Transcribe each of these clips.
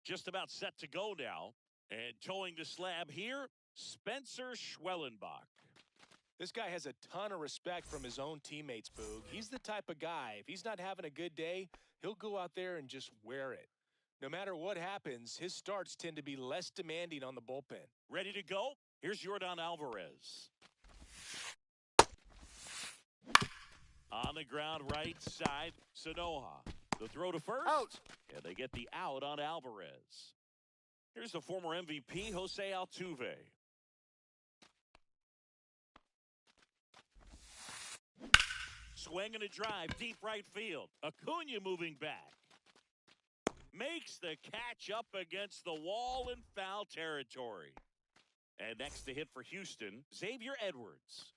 just about set to go now. And towing the slab here, Spencer Schwellenbach. This guy has a ton of respect from his own teammates, Boog. He's the type of guy, if he's not having a good day, he'll go out there and just wear it. No matter what happens, his starts tend to be less demanding on the bullpen. Ready to go? Here's Yordan Alvarez. On the ground, right side, Sanoja. The throw to first. Out. And they get the out on Alvarez. Here's the former MVP, Jose Altuve. Swing and a drive, deep right field. Acuna moving back. Makes the catch up against the wall in foul territory. And next to hit for Houston, Xavier Edwards.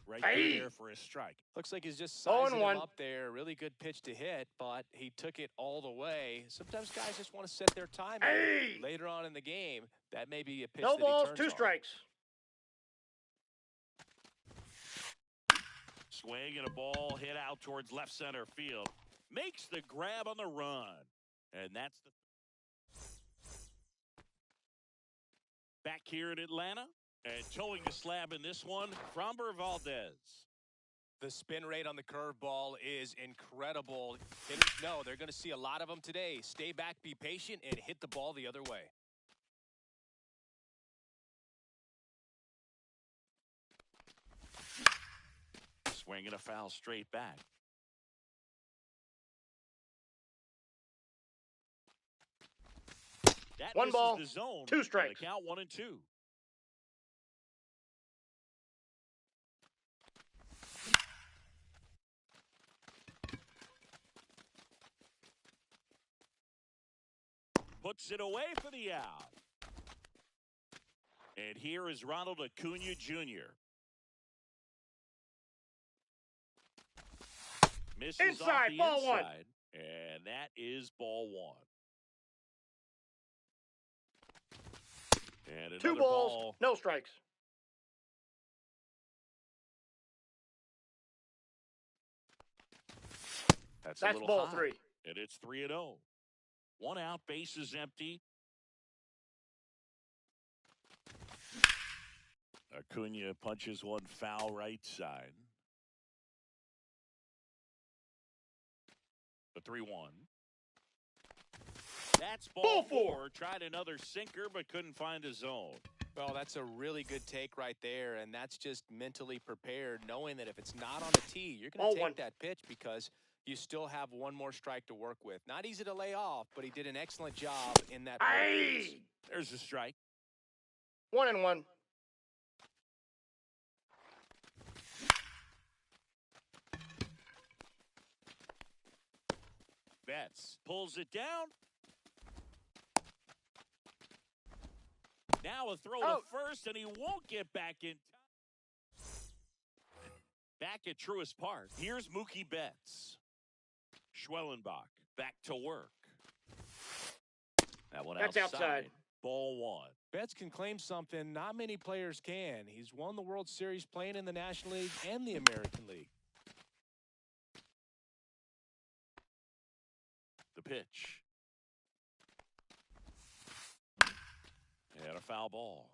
Right there for a strike. Looks like he's just sizing him 0-1. up there. Really good pitch to hit, but he took it all the way. Sometimes guys just want to set their time later on in the game. That may be a pitch No that he balls, turns 2 on. strikes. Swing and a ball hit out towards left center field. Makes the grab on the run. And that's the... Back here in Atlanta. And towing the slab in this one, Framber Valdez. The spin rate on the curveball is incredible. Hitters know they're going to see a lot of them today. Stay back, be patient, and hit the ball the other way. Swinging a foul straight back. That 1 ball, the zone. 2 strikes. The count 1-2. Puts it away for the out. And here is Ronald Acuna Jr. Misses Inside, off the ball inside, 1. and that is ball 1. And another 2 balls, ball. no strikes. That's That's a little ball high. 3. And it's 3-0. 1 out, base is empty. Acuna punches one foul right side. The 3-1. That's ball 4. Tried another sinker, but couldn't find a zone. Well, that's a really good take right there, and that's just mentally prepared, knowing that if it's not on the tee, you're going to take that pitch because you still have 1 more strike to work with. Not easy to lay off, but he did an excellent job in that. There's a strike. 1-1. Betts pulls it down. Now a throw to first, and he won't get back in time. Back at Truist Park, here's Mookie Betts. Schwellenbach back to work. That one outside. Ball 1. Betts can claim something not many players can. He's won the World Series playing in the National League and the American League. The pitch. And a foul ball.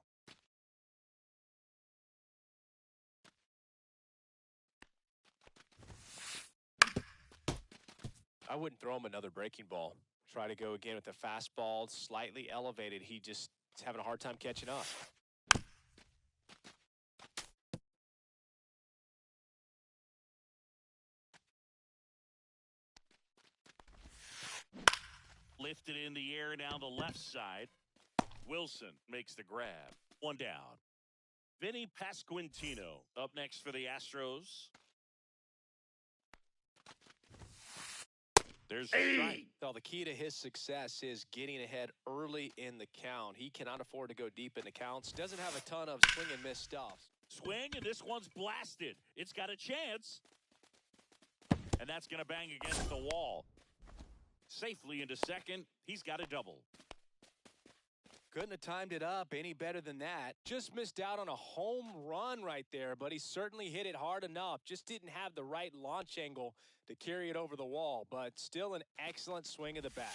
I wouldn't throw him another breaking ball. Try to go again with the fastball, slightly elevated. He just is having a hard time catching up. Lifted in the air down the left side. Wilson makes the grab. 1 down. Vinny Pasquantino up next for the Astros. There's a strike. Well, the key to his success is getting ahead early in the count. He cannot afford to go deep in the counts. Doesn't have a ton of swing and miss stuff. Swing, and this one's blasted. It's got a chance. And that's going to bang against the wall. Safely into second. He's got a double. Couldn't have timed it up any better than that. Just missed out on a home run right there, but he certainly hit it hard enough. Just didn't have the right launch angle to carry it over the wall, but still an excellent swing of the bat.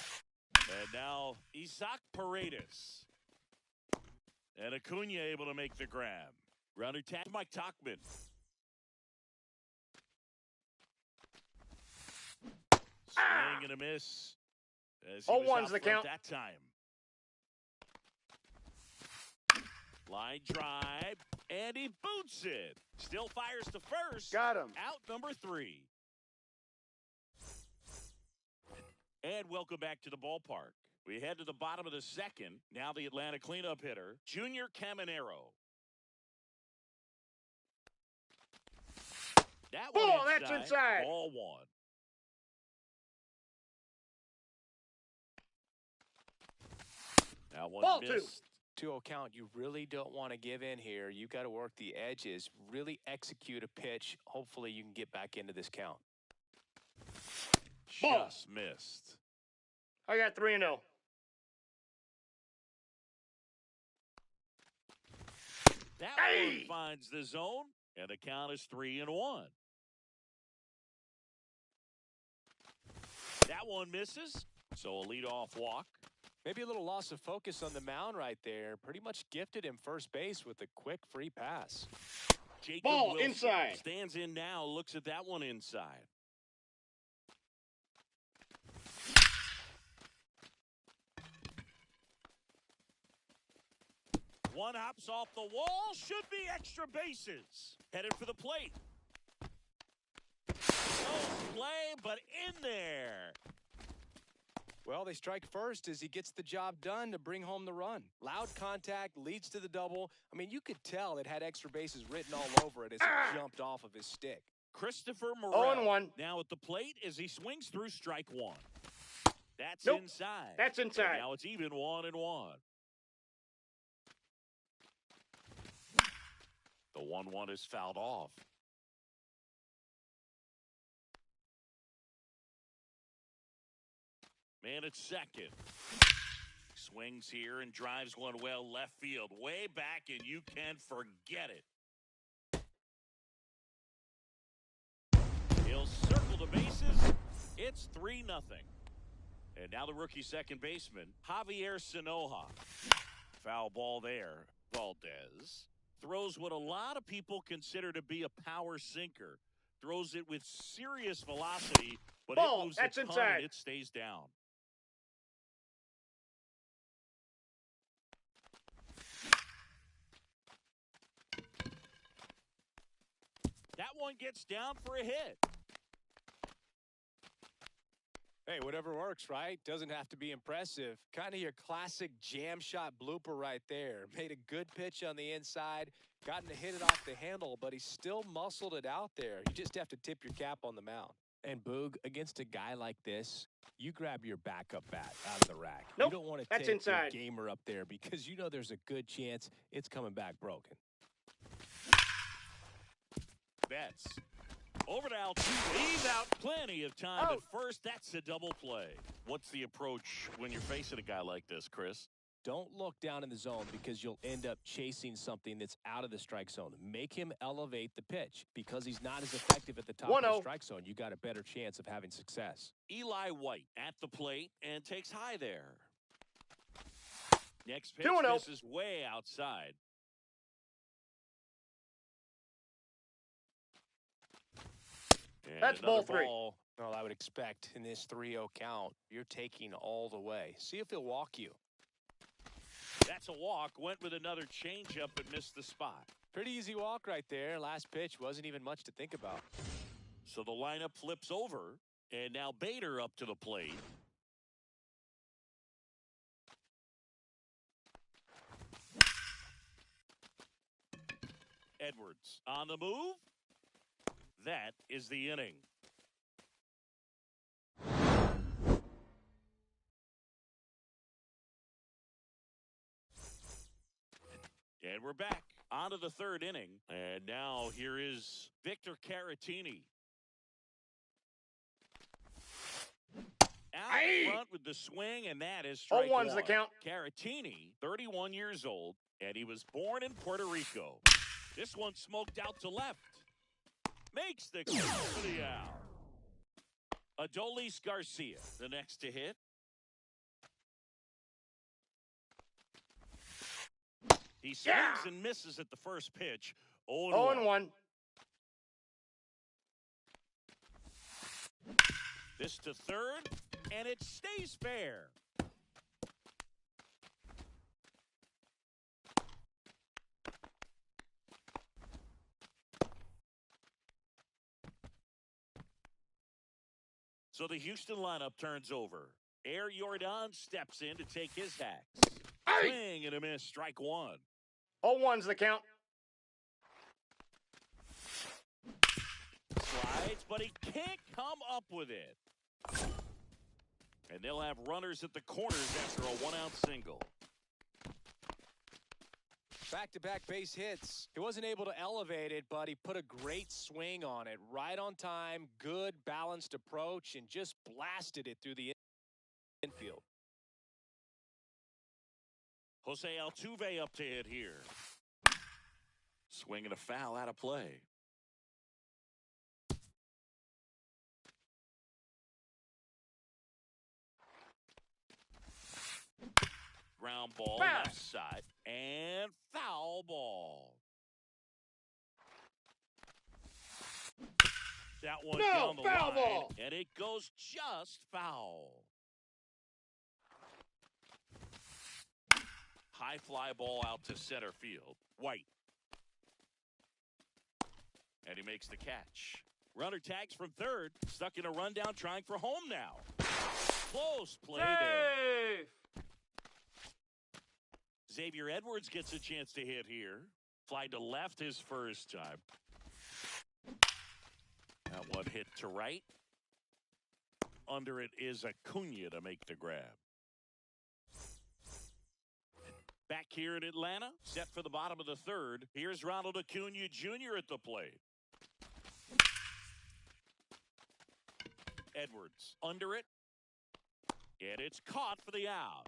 And now Isaac Paredes. And Acuna able to make the grab. Grounder tag Mike Tauchman. Swing and a miss. As he was 0-1's out the front count. that time. Line drive, and he boots it. Still fires to first. Got him. Out number 3. And welcome back to the ballpark. We head to the bottom of the second. Now the Atlanta cleanup hitter, Junior Caminero. That one Ball, that's inside. Ball 1. Now one Ball missed. 2-0 count. You really don't want to give in here. You got to work the edges, really execute a pitch. Hopefully you can get back into this count. Ball. Just missed. I got 3-0. That Hey! one finds the zone, and the count is 3-1. That one misses, so a leadoff walk. Maybe a little loss of focus on the mound right there. Pretty much gifted him first base with a quick free pass. Jacob Ball Wilson inside. stands in now, looks at that one inside. One hops off the wall, should be extra bases. Headed for the plate. Close play, but in there. Well, they strike first as he gets the job done to bring home the run. Loud contact leads to the double. I mean, you could tell it had extra bases written all over it as it jumped off of his stick. Christopher Morel 0-1. now at the plate as he swings through strike 1. That's Nope. inside. That's inside. And now it's even 1-1. The 1-1 is fouled off. Man at second. Swings here and drives one well left field. Way back, and you can forget it. He'll circle the bases. It's 3-0. And now the rookie second baseman, Javier Sanoja. Foul ball there. Valdez throws what a lot of people consider to be a power sinker. Throws it with serious velocity, but Ball, it moves that's a ton inside. and it stays down. That one gets down for a hit. Hey, whatever works, right? Doesn't have to be impressive. Kind of your classic jam shot blooper right there. Made a good pitch on the inside, gotten to hit it off the handle, but he still muscled it out there. You just have to tip your cap on the mound. And Boog, against a guy like this, you grab your backup bat out of the rack. Nope, You don't want to that's take inside. your gamer up there because you know there's a good chance it's coming back broken. Betts. Over to Altuve. He's out. Plenty of time Out. at first. That's a double play. What's the approach when you're facing a guy like this, Chris? Don't look down in the zone because you'll end up chasing something that's out of the strike zone. Make him elevate the pitch because he's not as effective at the top of the 1-0. strike zone. You got a better chance of having success. Eli White at the plate and takes high there. Next pitch 2-0. misses way outside. And That's ball another 3. Well, I would expect in this 3-0 count, you're taking all the way. See if he'll walk you. That's a walk. Went with another changeup and missed the spot. Pretty easy walk right there. Last pitch wasn't even much to think about. So the lineup flips over, and now Bader up to the plate. Edwards on the move. That is the inning. And we're back on to the third inning. And now here is Victor Caratini. Out front with the swing, and that is strike 0-1's one. the count. Caratini, 31 years old, and he was born in Puerto Rico. This one smoked out to left. Makes the catch for the out. Adolis Garcia, the next to hit. He swings and misses at the first pitch. 0-1. This to third, and it stays fair. So the Houston lineup turns over. Air Jordan steps in to take his hacks. Swing and a miss, strike one. 0-1's the count. Slides, but he can't come up with it. And they'll have runners at the corners after a one-out single. Back-to-back base hits. He wasn't able to elevate it, but he put a great swing on it. Right on time, good, balanced approach, and just blasted it through the infield. Jose Altuve up to hit here. Swinging a foul out of play. Ground ball left side and foul ball. That one down the line, ball. and it goes just foul. High fly ball out to center field. White. And he makes the catch. Runner tags from third. Stuck in a rundown, trying for home now. Close play there. Xavier Edwards gets a chance to hit here. Fly to left his first time. That one hit to right. Under it is Acuna to make the grab. Back here in Atlanta, set for the bottom of the third. Here's Ronald Acuna Jr. at the plate. Edwards under it. And it's caught for the out.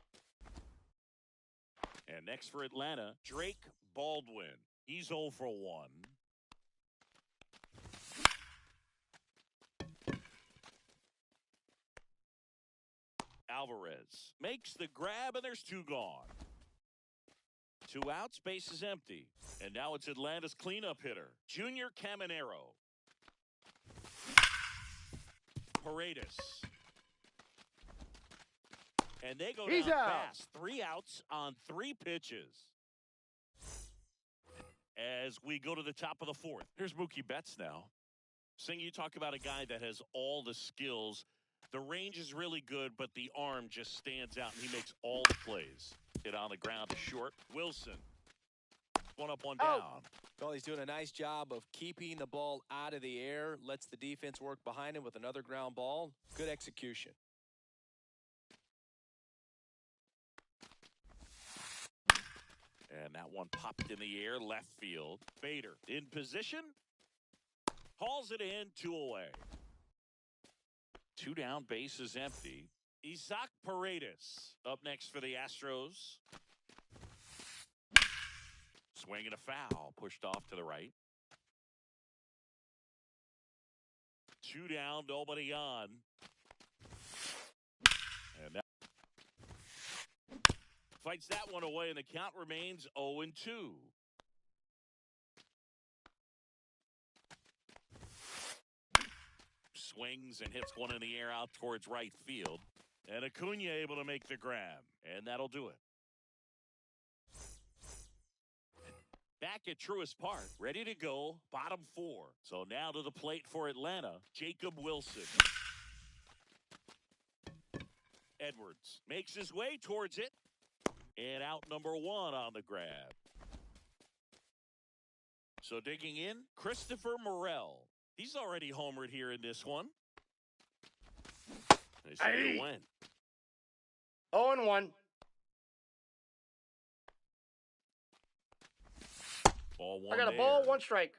And next for Atlanta, Drake Baldwin. He's 0 for 1. Alvarez makes the grab, and there's two gone. 2 outs, base is empty. And now it's Atlanta's cleanup hitter, Junior Caminero. Paredes. And they go down fast. 3 outs on 3 pitches. As we go to the top of the fourth. Here's Mookie Betts now. Sing, you talk about a guy that has all the skills. The range is really good, but the arm just stands out, and he makes all the plays. Hit on the ground to short. Wilson. 1 up, 1 down. Well, he's doing a nice job of keeping the ball out of the air. Lets the defense work behind him with another ground ball. Good execution. And that one popped in the air, left field. Bader in position. Hauls it in, 2 away. 2 down, base is empty. Isaac Paredes up next for the Astros. Swinging a foul, pushed off to the right. 2 down, nobody on. And that fights that one away, and the count remains 0-2. Swings and hits one in the air out towards right field. And Acuna able to make the grab. And that'll do it. Back at Truist Park, ready to go, bottom 4. So now to the plate for Atlanta, Jacob Wilson. Edwards makes his way towards it. And out number 1 on the grab. So digging in, Christopher Morel. He's already homered here in this one. They say to win. 0-1. Ball 1 I got a there. ball, 1 strike.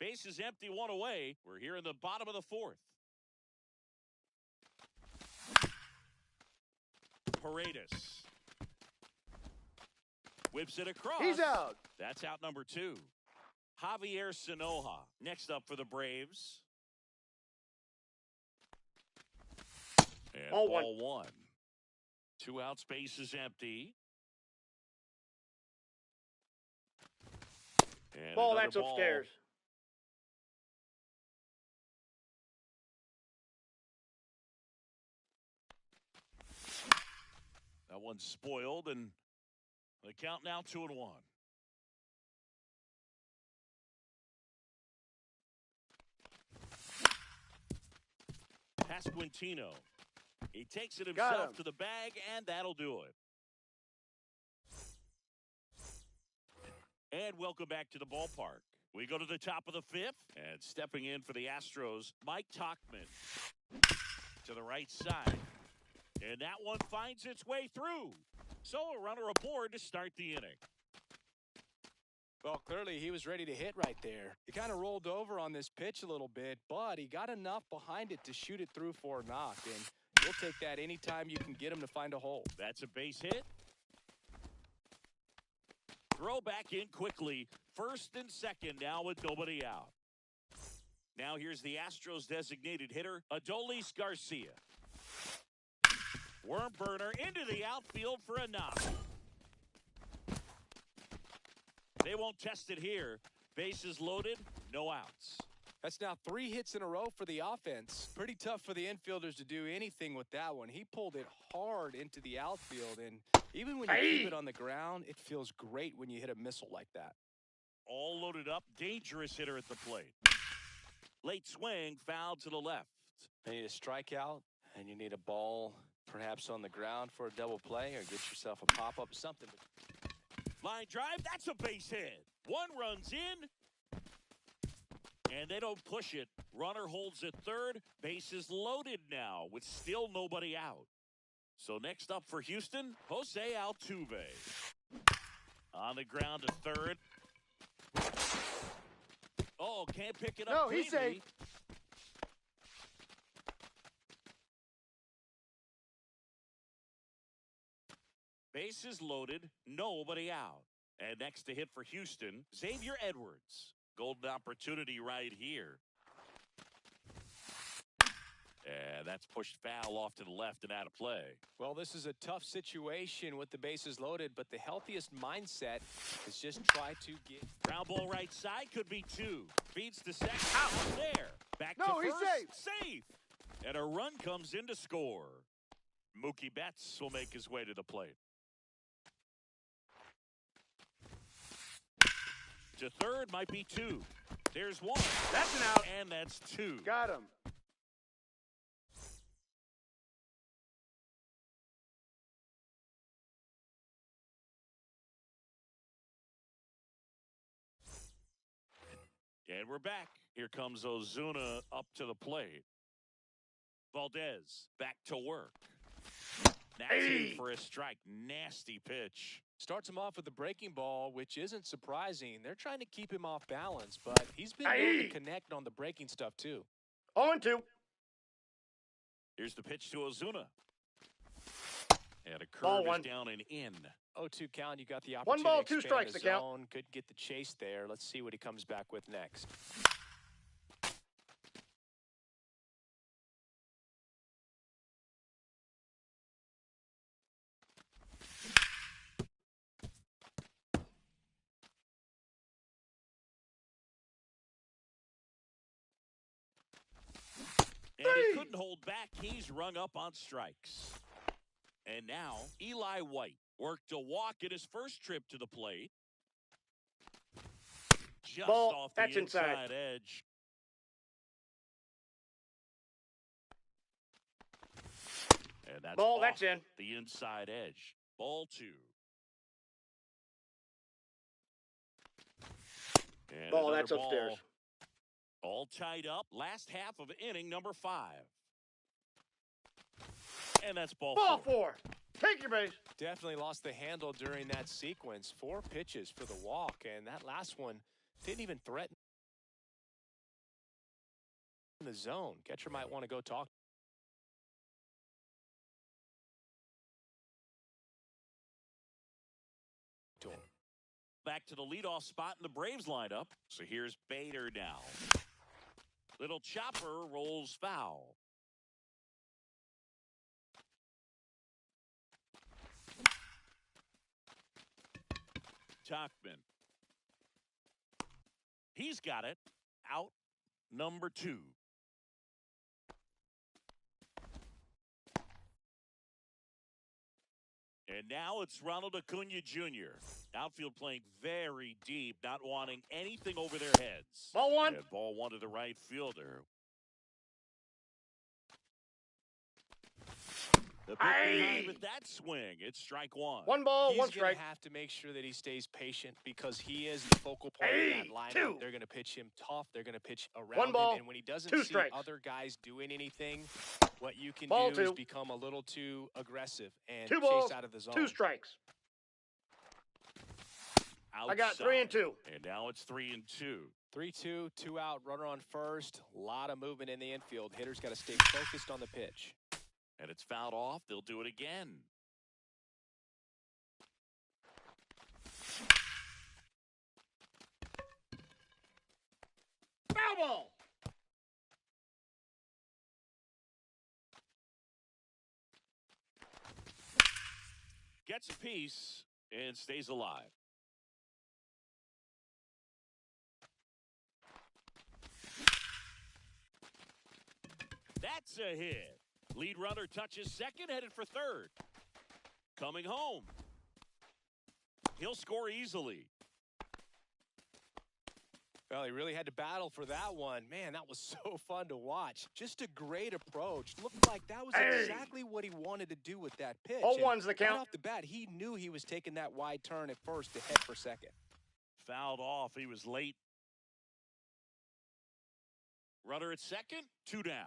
Base is empty, 1 away. We're here in the bottom of the 4th. Paredes. Whips it across. He's out. That's out number 2. Javier Sanoja next up for the Braves. And ball one. 2 out, space is empty. And Ball, another that's upstairs. That one's spoiled, and the count now 2-1. Pasquantino. He takes it himself to the bag, and that'll do it. And welcome back to the ballpark. We go to the top of the 5th, and stepping in for the Astros, Mike Tauchman to the right side. And that one finds its way through. So a runner aboard to start the inning. Well, clearly he was ready to hit right there. He kind of rolled over on this pitch a little bit, but he got enough behind it to shoot it through for a knock. And you'll take that anytime you can get him to find a hole. That's a base hit. Throw back in quickly. First and second now with nobody out. Now here's the Astros designated hitter, Adolis Garcia. Worm burner into the outfield for a knock. They won't test it here. Bases loaded, no outs. That's now 3 hits in a row for the offense. Pretty tough for the infielders to do anything with that one. He pulled it hard into the outfield, and even when you keep it on the ground, it feels great when you hit a missile like that. All loaded up, dangerous hitter at the plate. Late swing, foul to the left. You need a strikeout, and you need a ball perhaps on the ground for a double play, or get yourself a pop-up, something. Line drive, that's a base hit. One runs in, and they don't push it. Runner holds at third. Bases loaded now with still nobody out. So next up for Houston, Jose Altuve. On the ground to third. Oh, can't pick it up. No, he's safe. Bases loaded, nobody out. And next to hit for Houston, Xavier Edwards. Golden opportunity right here. And that's pushed foul off to the left and out of play. Well, this is a tough situation with the bases loaded, but the healthiest mindset is just try to get. Ground ball right side, could be 2. Feeds to second, out there. Back to No, he's first, safe. And a run comes in to score. Mookie Betts will make his way to the plate. To third, might be 2. There's 1. That's an out. And that's 2. Got him. And we're back. Here comes Ozuna up to the plate. Valdez back to work. That's in for a strike. Nasty pitch. Starts him off with the breaking ball, which isn't surprising. They're trying to keep him off balance, but he's been able to connect on the breaking stuff too. 0-2. Here's the pitch to Ozuna. And a Ball curve one. is down and in. 0-2 count. You got the 1 opportunity ball, to 2 expand strikes the to count. zone. Could get the chase there. Let's see what he comes back with next. And he couldn't hold back. He's rung up on strikes. And now, Eli White worked a walk in his first trip to the plate. Just Ball, off the that's inside edge. And that's Ball, off that's in. the inside edge. Ball 2. And Ball, another that's upstairs. All tied up. Last half of inning number 5. And that's ball 4. Take your base. Definitely lost the handle during that sequence. 4 pitches for the walk, and that last one didn't even threaten the zone. Catcher might want to go talk back to the leadoff spot in the Braves lineup. So here's Bader now. Little chopper rolls foul. Tachman. He's got it. Out number 2. And now it's Ronald Acuna Jr. Outfield playing very deep, not wanting anything over their heads. Ball 1. And ball 1 to the right fielder. The big behind with that swing. It's strike 1. 1 ball, 1 He's strike. going to have to make sure that he stays patient because he is the focal point of that lineup. 2. They're going to pitch him tough. They're going to pitch around 1 ball, him. And when he doesn't 2 see strikes. other guys doing anything, what you can Ball do is 2. become a little too aggressive and 2 chase balls, out of the zone. 2 strikes. Outside. I got 3 and 2. And now it's 3 and 2. 3-2, 2 out, runner on first. A lot of movement in the infield. Hitters got to stay focused on the pitch. And it's fouled off. They'll do it again. Foul ball. Gets a piece and stays alive. That's a hit. Lead runner touches second, headed for third. Coming home. He'll score easily. Well, he really had to battle for that one. Man, that was so fun to watch. Just a great approach. Looked like that was exactly what he wanted to do with that pitch. 0-1's the Right count. off the bat, he knew he was taking that wide turn at first to head for second. Fouled off. He was late. Runner at second, 2 down.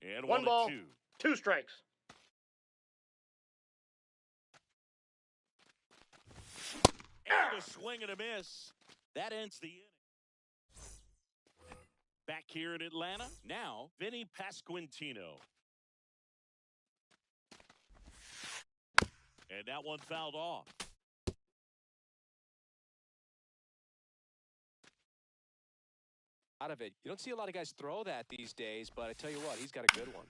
And 1 ball, 2. 2 strikes. And a swing and a miss. That ends the inning. Back here in Atlanta, now Vinny Pasquantino. And that one fouled off. Out of it. You don't see a lot of guys throw that these days, but I tell you what, he's got a good one.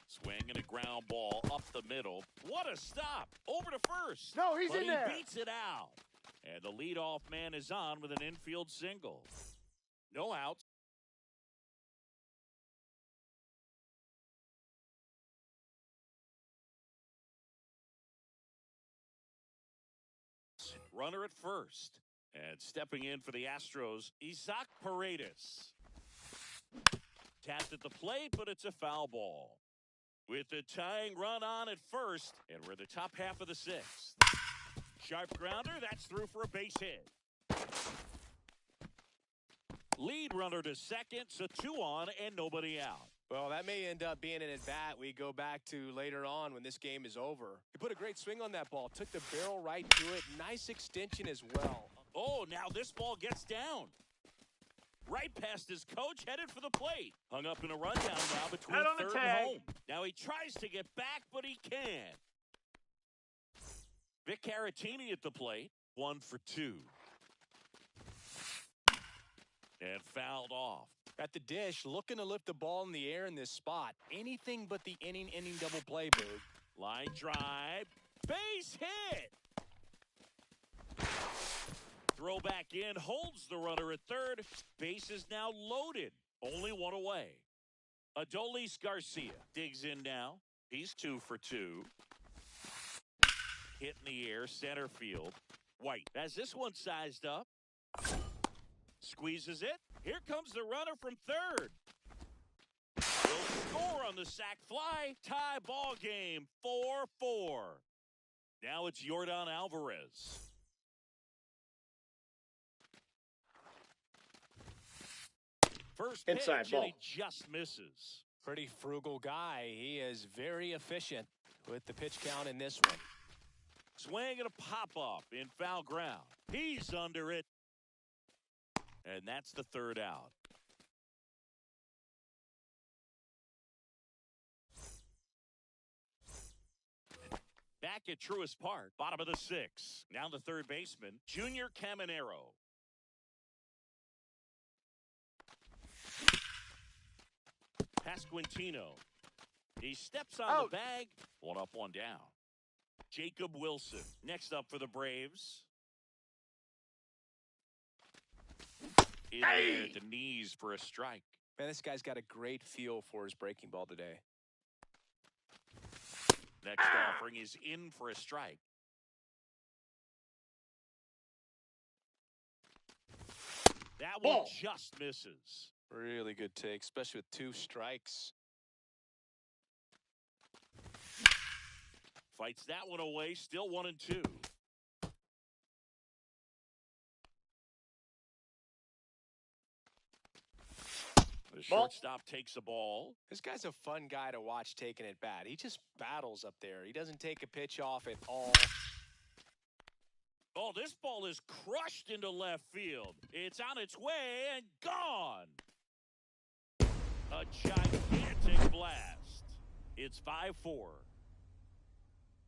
Swing and a ground ball up the middle. What a stop. Over to first. No, he's but in there. He beats it out. And the leadoff man is on with an infield single. No outs. Runner at first. And stepping in for the Astros, Isaac Paredes. Tapped at the plate, but it's a foul ball. With the tying run on at first, and we're in the top half of the 6th. Sharp grounder, that's through for a base hit. Lead runner to second, so 2 on and nobody out. Well, that may end up being an at-bat we go back to later on when this game is over. He put a great swing on that ball, took the barrel right to it. Nice extension as well. Oh, now this ball gets down. Right past his coach, headed for the plate. Hung up in a rundown now between Out on the third tag. and home. Now he tries to get back, but he can't. Vic Caratini at the plate, 1 for 2. And fouled off. At the dish, looking to lift the ball in the air in this spot. Anything but the inning double play, Boog. Line drive. Base hit. Throw back in. Holds the runner at third. Base is now loaded. Only 1 away. Adolis Garcia digs in now. He's 2 for 2. Hit in the air. Center field. White has this one sized up. Squeezes it. Here comes the runner from third. Will score on the sac fly. Tie ball game. 4-4. Now it's Yordan Alvarez. First pitch, Inside and ball. he just misses. Pretty frugal guy. He is very efficient with the pitch count in this one. Swing and a pop-up in foul ground. He's under it. And that's the 3rd out. Back at Truist Park, bottom of the 6th. Now the third baseman, Junior Caminero. Pasquantino. He steps on the bag. One up, one down. Jacob Wilson next up for the Braves. In there at the knees for a strike. Man, this guy's got a great feel for his breaking ball today. Next offering is in for a strike. That one just misses. Really good take, especially with 2 strikes. Fights that one away, still 1-2. The shortstop takes the ball. This guy's a fun guy to watch taking at bat. He just battles up there. He doesn't take a pitch off at all. Oh, this ball is crushed into left field. It's on its way and gone. A gigantic blast. It's 5-4.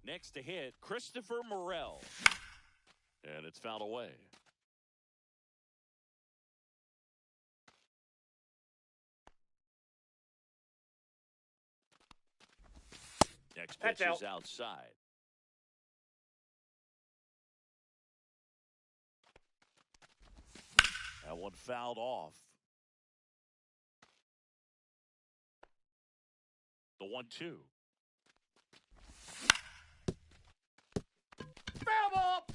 Next to hit, Christopher Morel. And it's fouled away. Next pitch is outside. That one fouled off. The 1-2. Foul ball.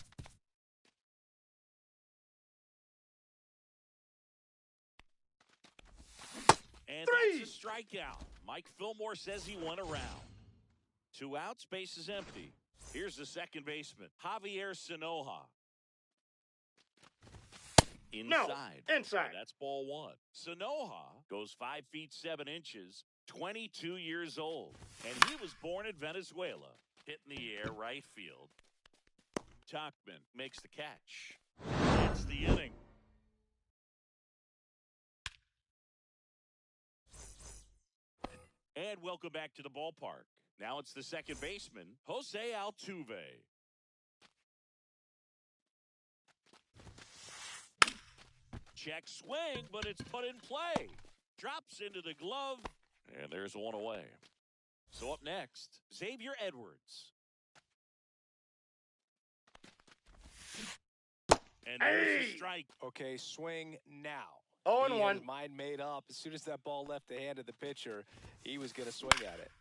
And that's a strikeout. Mike Fillmore says he went around. 2 outs, base is empty. Here's the second baseman, Javier Sanoja. Inside. No, inside. And that's ball 1. Sanoja goes 5 feet 7 inches, 22 years old. And he was born in Venezuela. Hit in the air, right field. Tachman makes the catch. That's the inning. And welcome back to the ballpark. Now it's the second baseman, Jose Altuve. Check swing, but it's put in play. Drops into the glove, and there's one away. So up next, Xavier Edwards. And there's a strike. Okay, swing now. 0-1. He had his mind made up. As soon as that ball left the hand of the pitcher, he was going to swing at it.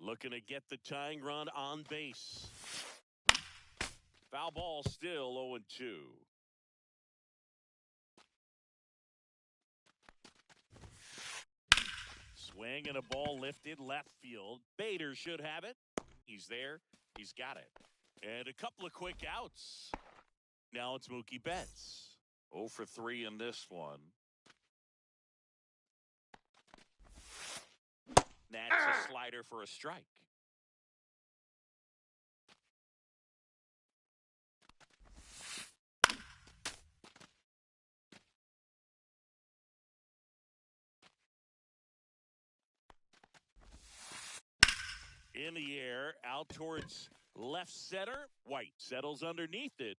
Looking to get the tying run on base. Foul ball still 0-2. Swing and a ball lifted left field. Bader should have it. He's there. He's got it. And a couple of quick outs. Now it's Mookie Betts. 0 for 3 in this one. That's a slider for a strike. In the air, out towards left center. White settles underneath it.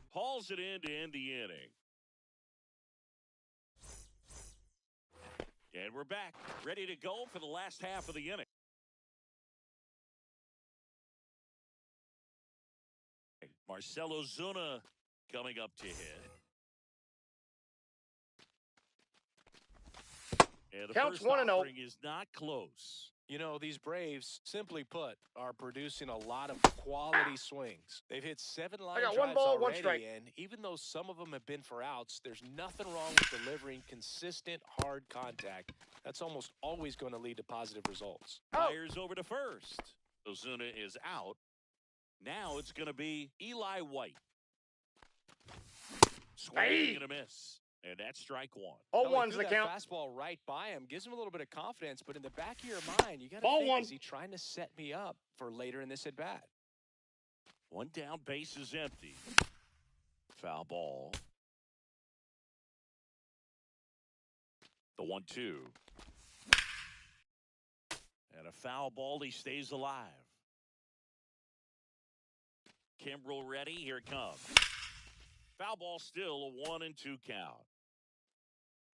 Hauls it in to end the inning. And we're back, ready to go for the last half of the inning. Marcelo Zuna coming up to hit. And the Counts first 1-0. offering is not close. You know, these Braves, simply put, are producing a lot of quality swings. They've hit 7 line drives 1 ball, 1 already, strike. and even though some of them have been for outs, there's nothing wrong with delivering consistent, hard contact. That's almost always going to lead to positive results. Fires over to first. Ozuna is out. Now it's going to be Eli White. Swing and a miss. And that's strike 1. 0-1's the that count. Fastball right by him gives him a little bit of confidence, but in the back of your mind, you got to Ball think, 1. is he trying to set me up for later in this at bat? 1 down, base is empty. Foul ball. The 1-2. And a foul ball, he stays alive. Kimbrel ready, here it comes. Foul ball still a 1-2 count.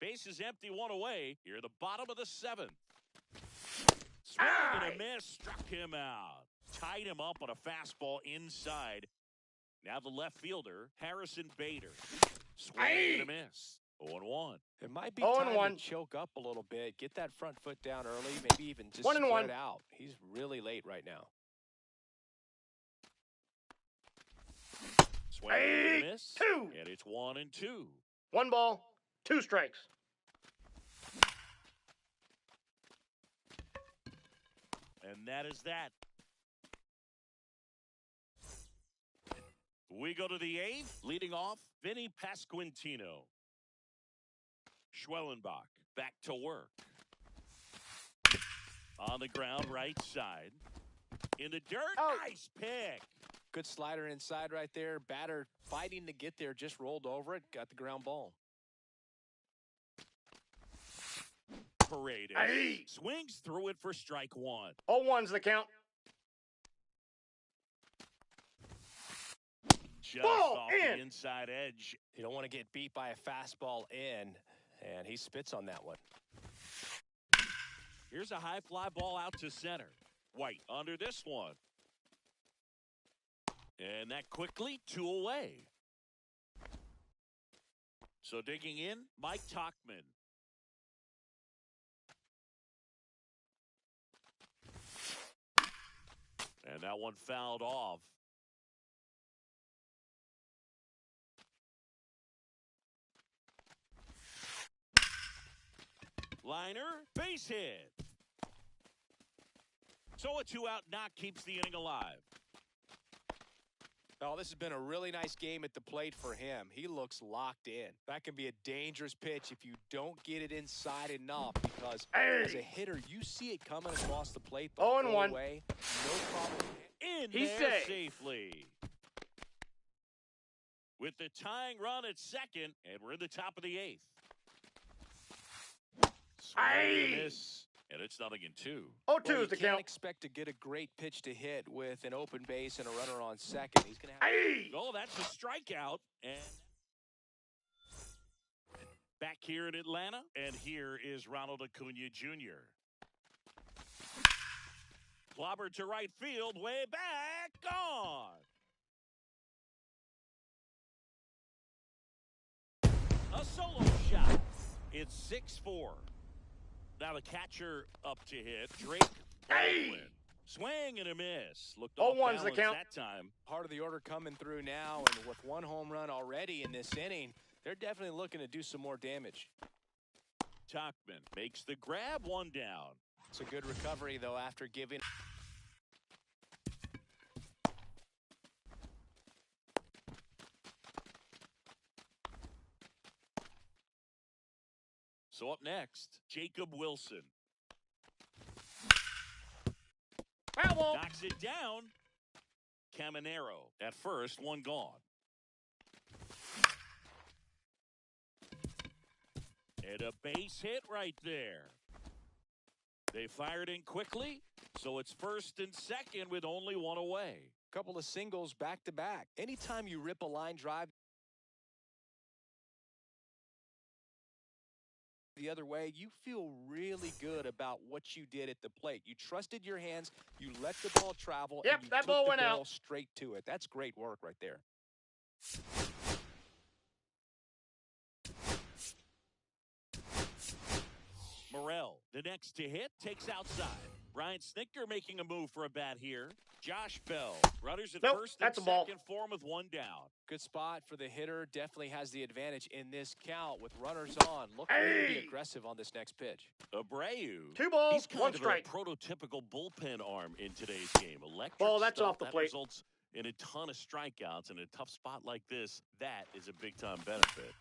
Base is empty, one away. Here at the bottom of the 7th. Swing and a miss, struck him out. Tied him up on a fastball inside. Now the left fielder, Harrison Bader. Swing and a miss. 0-1. It might be time to choke up a little bit, get that front foot down early, maybe even just spread out. He's really late right now. Swing and a miss. 2. And it's 1-2. 1 ball, 2 strikes. And that is that. We go to the 8th, leading off, Vinny Pasquantino. Schwellenbach back to work. On the ground, right side. In the dirt, nice pick. Good slider inside right there. Batter fighting to get there, just rolled over it, got the ground ball. Paredes swings through it for strike 1. 0-1's the count. Just off the inside edge. You don't want to get beat by a fastball in, and he spits on that one. Here's a high fly ball out to center. White under this one. And that quickly 2 away. So digging in, Mike Tauchman. And that one fouled off. Liner, base hit. So a 2-out knock keeps the inning alive. Oh, this has been a really nice game at the plate for him. He looks locked in. That can be a dangerous pitch if you don't get it inside enough, because as a hitter, you see it coming across the plate the whole way. No problem. In there safely. With the tying run at second, and we're in the top of the 8th. Swing and miss, and it's 0-2. 0-2 is the count. You can't expect to get a great pitch to hit with an open base and a runner on second. He's going to have. Oh, that's a strikeout. And back here in Atlanta, and here is Ronald Acuna Jr. Clobber to right field, way back, gone. A solo shot. It's 6-4. Now the catcher up to hit. Drake Baldwin. Swing and a miss. Looked off balance the count. That time. Part of the order coming through now, and with 1 home run already in this inning, they're definitely looking to do some more damage. Tauchman makes the grab, 1 down. It's a good recovery, though, after giving. So up next, Jacob Wilson. Foul ball. Knocks it down. Caminero at first, 1 gone. And a base hit right there. They fired in quickly, so it's first and second with only 1 away. Couple of singles back to back. Anytime you rip a line drive the other way, you feel really good about what you did at the plate. You trusted your hands, you let the ball travel, and you that took ball the went ball out straight to it. That's great work right there. Morel, the next to hit, takes outside. Brian Snitker making a move for a bat here. Josh Bell, runners at first and second for him with 1 down. Good spot for the hitter. Definitely has the advantage in this count with runners on. Looking to be aggressive on this next pitch. Abreu. 2 balls, He's kind 1 of strike. a prototypical bullpen arm in today's game. Electric ball, that's stuff off the that plate. Results in a ton of strikeouts. In a tough spot like this, that is a big-time benefit.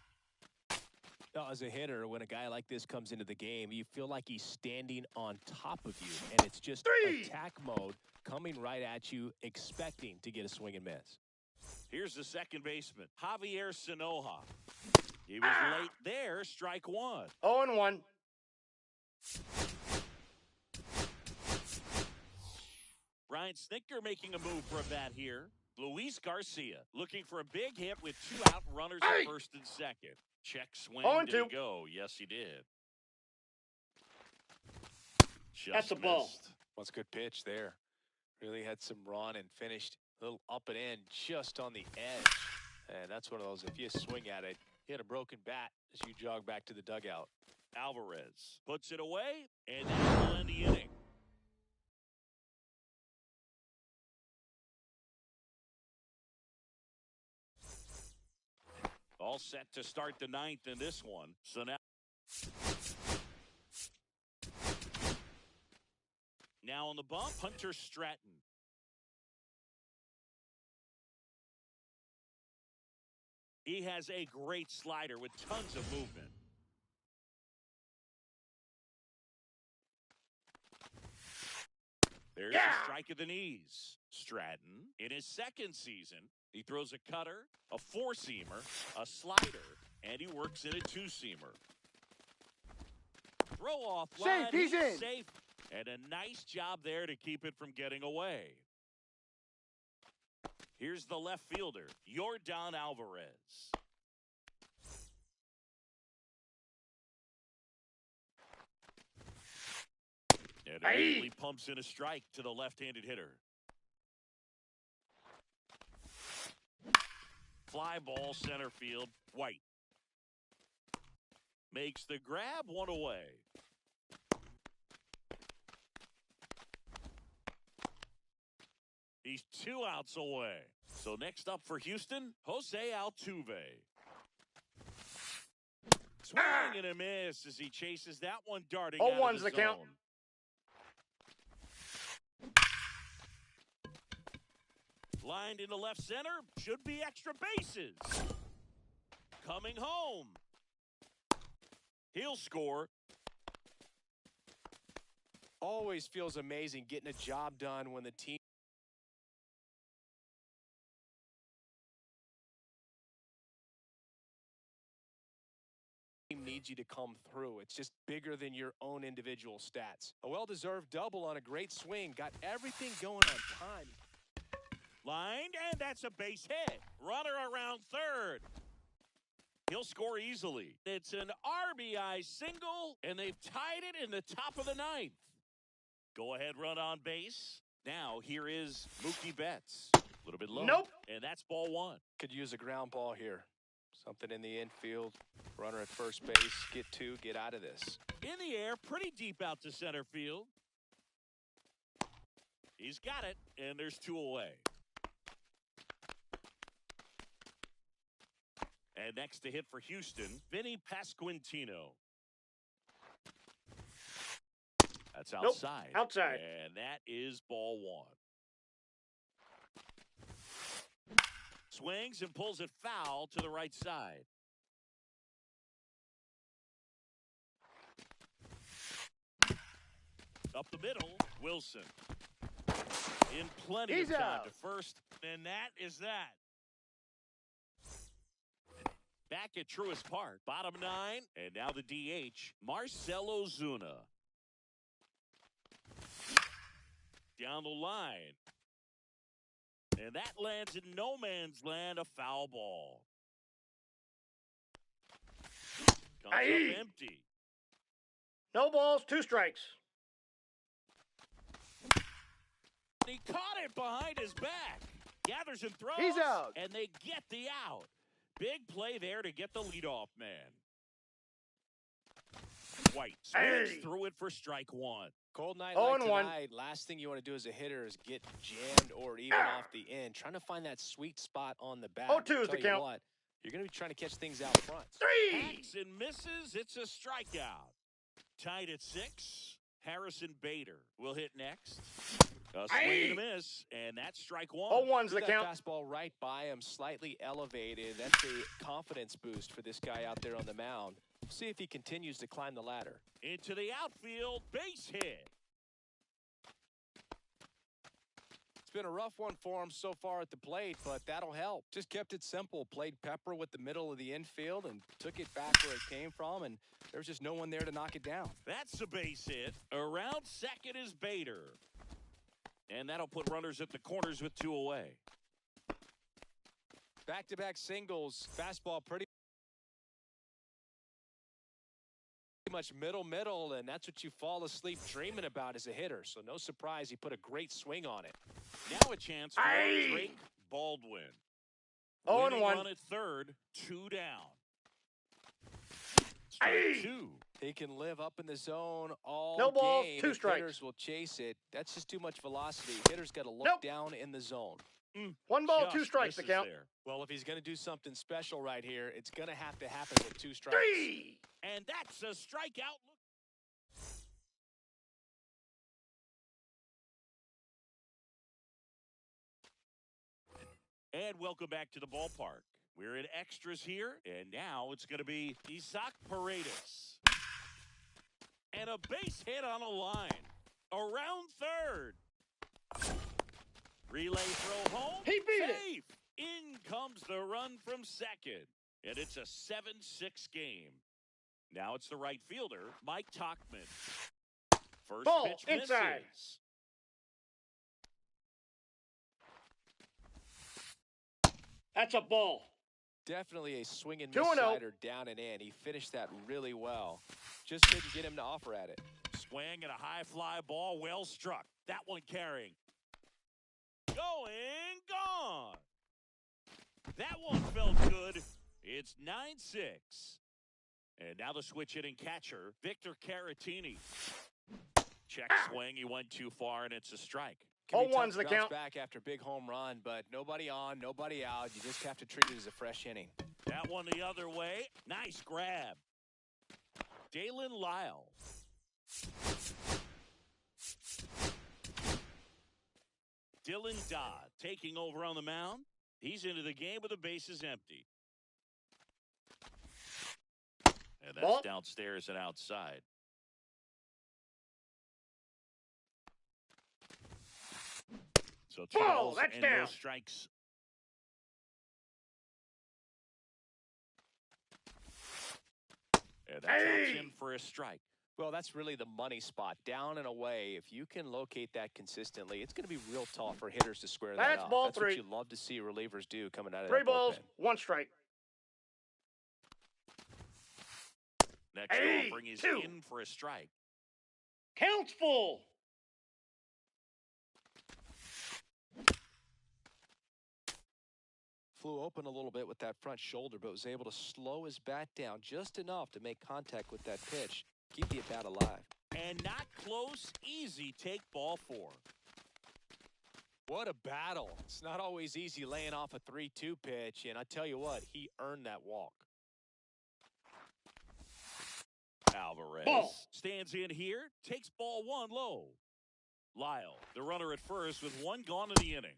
Now, as a hitter, when a guy like this comes into the game, you feel like he's standing on top of you, and it's just attack mode coming right at you, expecting to get a swing and miss. Here's the second baseman, Javier Sanoja. He was late there, strike 1. 0-1. Brian Snitker making a move for a bat here. Luis Garcia looking for a big hit with 2 out, runners at first and second. Check swing. Did he go? Yes, he did. That's a ball. What's a good pitch there? Really had some run and finished a little up and in just on the edge. And that's one of those, if you swing at it, you had a broken bat as you jog back to the dugout. Alvarez puts it away, and that will end the inning. All set to start the 9th in this one. So now on the bump, Hunter Stratton. He has a great slider with tons of movement. There's a strike at the knees. Stratton, in his 2nd season, he throws a cutter, a 4-seamer, a slider, and he works in a 2-seamer. Throw off line. Safe, he's in. Safe. And a nice job there to keep it from getting away. Here's the left fielder, Yordan Alvarez. And immediately pumps in a strike to the left-handed hitter. Fly ball center field, White. Makes the grab, 1 away. He's 2 outs away. So next up for Houston, Jose Altuve. Swing and a miss as he chases that one darting out of 0-1's the the count. zone. Lined into left center, should be extra bases. Coming home. He'll score. Always feels amazing getting a job done when the team needs you to come through. It's just bigger than your own individual stats. A well-deserved double on a great swing. Got everything going on time. Lined, and that's a base hit. Runner around 3rd. He'll score easily. It's an RBI single, and they've tied it in the top of the 9th. Go-ahead run on base. Now, here is Mookie Betts. A little bit low. Nope. And that's ball 1. Could use a ground ball here. Something in the infield. Runner at first base. Get 2. Get out of this. In the air, pretty deep out to center field. He's got it, and there's 2 away. And next to hit for Houston, Vinny Pasquantino. That's outside. Nope. Outside. And that is ball 1. Swings and pulls it foul to the right side. Up the middle, Wilson. In plenty of time to first, and that is that. Back at Truist Park, bottom 9, and now the DH, Marcell Ozuna. Down the line. And that lands in no man's land, a foul ball. Comes up empty. No balls, 2 strikes. He caught it behind his back. Gathers and throws. He's out. And they get the out. Big play there to get the leadoff man. White swings through it for strike 1. Cold night like tonight, last thing you want to do as a hitter is get jammed or even off the end. Trying to find that sweet spot on the bat. 0-2 is the count. What, you're going to be trying to catch things out front. 3. Hacks and misses. It's a strikeout. Tied at 6. Harrison Bader will hit next. A swing and a miss, and that's strike 1. 0-1's the count. Fastball right by him, slightly elevated. That's a confidence boost for this guy out there on the mound. See if he continues to climb the ladder. Into the outfield, base hit. It's been a rough one for him so far at the plate, but that'll help. Just kept it simple. Played pepper with the middle of the infield and took it back where it came from, and there was just no one there to knock it down. That's a base hit. Around second is Bader. And that'll put runners at the corners with 2 away. Back-to-back singles. Fastball pretty much middle, and that's what you fall asleep dreaming about as a hitter. So no surprise he put a great swing on it. Now a chance for Drake Baldwin. 0-1. Run at third, 2 down. Strike 2. He can live up in the zone all No balls, game. 2 strikes. Hitters will chase it. That's just too much velocity. Hitters got to look down in the zone. 1 ball, 2 strikes to count. There. Well, if he's going to do something special right here, it's going to happen with 2 strikes. 3. And that's a strikeout. And welcome back to the ballpark. We're in extras here, and now it's going to be Isaac Paredes. And a base hit on a line. Around third. Relay throw home. He beat Safe. In comes the run from second. And it's a 7-6 game. Now it's the right fielder, Mike Tauchman. First Ball pitch misses. inside. That's a ball. Definitely a swing and 2-0. miss slider down and in. He finished that really well. Just didn't get him to offer at it. Swing and a high fly ball, well struck. That one carrying. Going, gone. That one felt good. It's 9-6. And now the switch hitting catcher, Victor Caratini. Check swing, he went too far, and it's a strike. 0-1's the count. Back after big home run, but nobody on, nobody out. You just have to treat it as a fresh inning. That one the other way. Nice grab. Dalen Lyle. Dylan Dodd taking over on the mound. He's into the game with the bases empty. And that's Ball. Downstairs and outside. So 2 Ball, balls that's and down. no strikes. And that's in for a strike. Well, that's really the money spot. Down and away, if you can locate that consistently, it's going to be real tough for hitters to square that That's up. ball That's 3. what you love to see relievers do coming out of 3 that balls, bullpen. 1 strike. Next offering is 2. in for a strike. Counts full. Flew open a little bit with that front shoulder, but was able to slow his bat down just enough to make contact with that pitch. Keep the at-bat alive. And not close, easy take ball 4. What a battle. It's not always easy laying off a 3-2 pitch, and I tell you what, he earned that walk. Alvarez Ball. stands in here, takes ball 1 low. Lyle, the runner at first with 1 gone in the inning.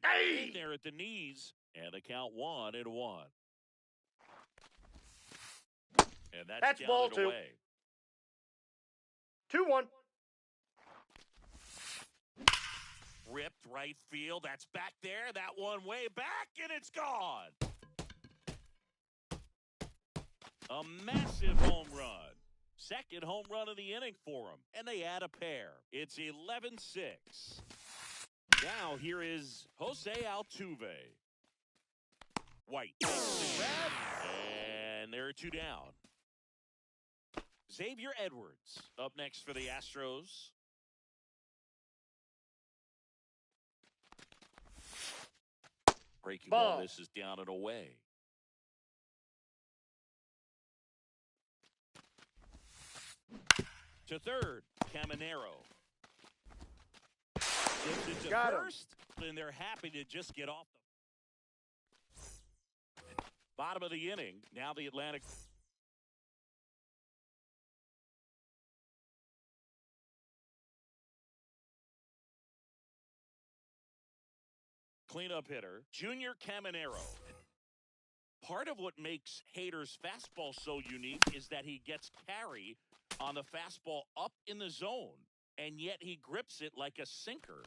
In there at the knees, and the count 1-1. And that's ball down 2. and away. 2-1. Ripped right field. That's back there. That one way back, and it's gone. A massive home run. Second home run of the inning for him. And they add a pair. It's 11-6. Now here is Jose Altuve. White takes the grab, and there are 2 down. Xavier Edwards up next for the Astros. Breaking ball. This is down and away. To third, Caminero. Gets it to Got him. first, and they're happy to just get off the bottom of the inning. Now the Atlantic. Cleanup hitter, Junior Caminero. Part of what makes Hader's fastball so unique is that he gets carry on the fastball up in the zone, and yet he grips it like a sinker.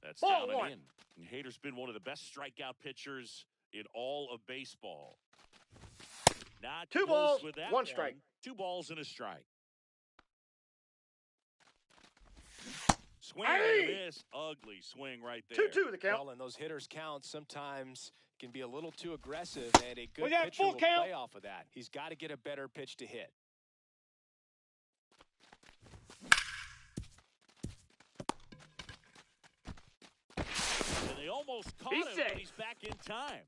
That's Ball down 1. and in. And Hader's been one of the best strikeout pitchers in all of baseball. Not 2 close balls, with that 1 strike. 2 balls and a strike. Swing and a miss. Ugly swing right there. 2-2 the count. Well, and those hitters' counts sometimes can be a little too aggressive, and a good We got pitcher full will count. play off of that. He's got to get a better pitch to hit. And they almost caught him, but he's back in time.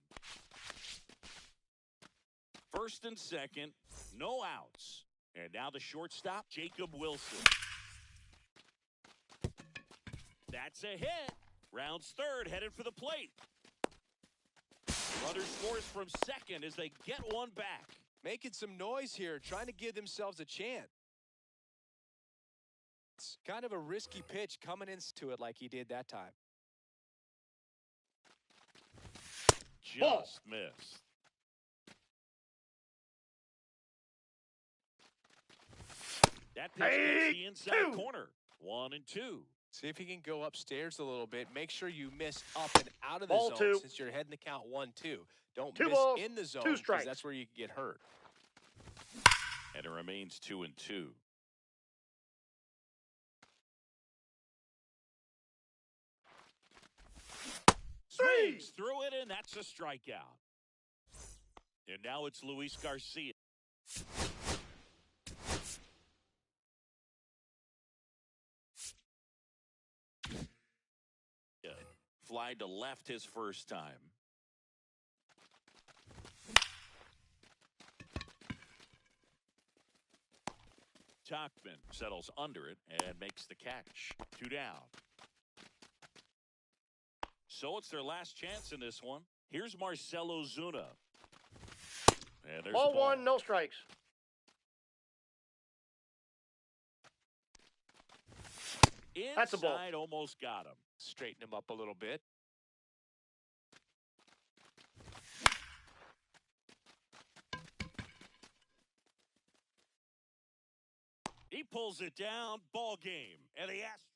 First and second, no outs. And now the shortstop, Jacob Wilson. That's a hit. Rounds third, headed for the plate. Runner scores from second as they get one back. Making some noise here, trying to give themselves a chance. It's kind of a risky pitch coming into it like he did that time. Just missed. That pitch hits the inside corner. 1-2. See if he can go upstairs a little bit. Make sure you miss up and out of the zone since you're heading the count 1-2. Don't miss in the zone because that's where you can get hurt. And it remains 2-2. Swings through it, and that's a strikeout. And now it's Luis Garcia. Fly to left his first time. Tachman settles under it and makes the catch. 2 down. So it's their last chance in this one. Here's Marcelo Zuna. And there's ball 1, no strikes. That's a ball. Inside, almost got him. Straighten him up a little bit. He pulls it down. Ball game. And the Astros